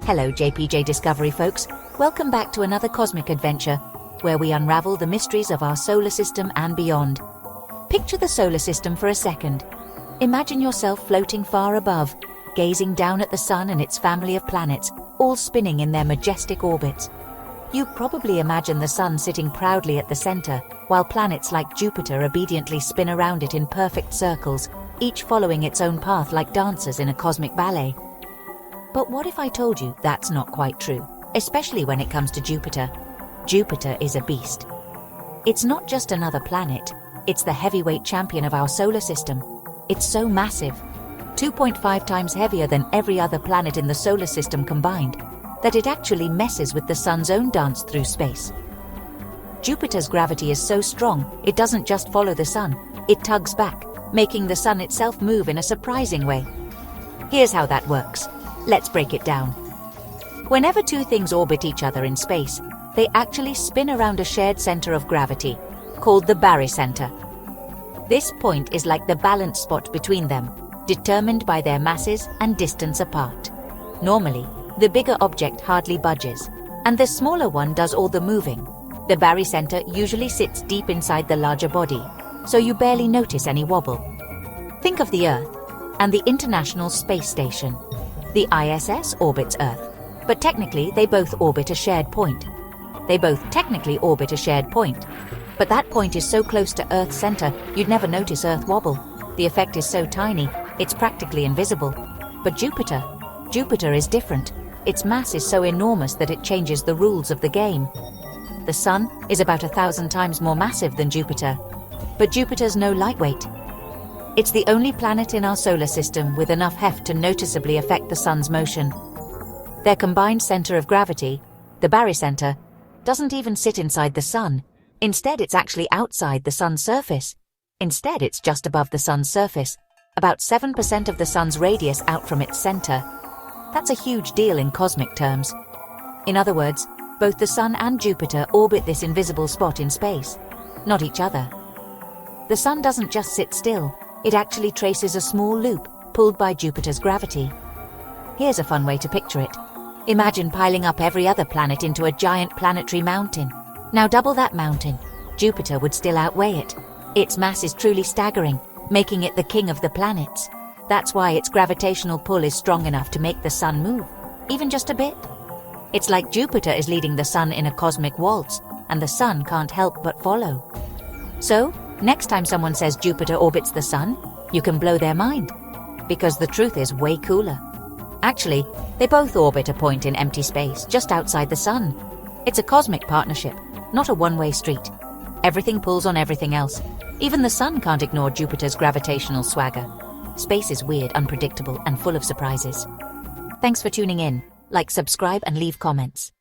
Hello JPJ Discovery folks, welcome back to another cosmic adventure, where we unravel the mysteries of our solar system and beyond. Picture the solar system for a second. Imagine yourself floating far above, gazing down at the sun and its family of planets, all spinning in their majestic orbits. You probably imagine the sun sitting proudly at the center, while planets like Jupiter obediently spin around it in perfect circles, each following its own path like dancers in a cosmic ballet. But what if I told you that's not quite true, especially when it comes to Jupiter? Jupiter is a beast. It's not just another planet, it's the heavyweight champion of our solar system. It's so massive, 2.5 times heavier than every other planet in the solar system combined, that it actually messes with the sun's own dance through space. Jupiter's gravity is so strong, it doesn't just follow the sun, it tugs back, making the sun itself move in a surprising way. Here's how that works. Let's break it down. Whenever two things orbit each other in space, they actually spin around a shared center of gravity, called the Barycenter. This point is like the balance spot between them, determined by their masses and distance apart. Normally, the bigger object hardly budges, and the smaller one does all the moving. The Barycenter usually sits deep inside the larger body, so you barely notice any wobble. Think of the Earth and the International Space Station. The ISS orbits Earth, but technically they both orbit a shared point. But that point is so close to Earth's center, you'd never notice Earth wobble. The effect is so tiny, it's practically invisible. But Jupiter is different. Its mass is so enormous that it changes the rules of the game. The Sun is about 1,000 times more massive than Jupiter, but Jupiter's no lightweight. It's the only planet in our solar system with enough heft to noticeably affect the Sun's motion. Their combined center of gravity, the Barycenter, doesn't even sit inside the Sun. Instead, it's actually outside the Sun's surface. Instead, it's just above the Sun's surface, about 7% of the Sun's radius out from its center. That's a huge deal in cosmic terms. In other words, both the Sun and Jupiter orbit this invisible spot in space, not each other. The Sun doesn't just sit still. It actually traces a small loop, pulled by Jupiter's gravity. Here's a fun way to picture it. Imagine piling up every other planet into a giant planetary mountain. Now double that mountain. Jupiter would still outweigh it. Its mass is truly staggering, making it the king of the planets. That's why its gravitational pull is strong enough to make the Sun move, even just a bit. It's like Jupiter is leading the Sun in a cosmic waltz, and the Sun can't help but follow. So, next time someone says Jupiter orbits the Sun, you can blow their mind, because the truth is way cooler. Actually, they both orbit a point in empty space just outside the Sun. It's a cosmic partnership, not a one-way street. Everything pulls on everything else. Even the Sun can't ignore Jupiter's gravitational swagger. Space is weird, unpredictable, and full of surprises. Thanks for tuning in. Like, subscribe, and leave comments.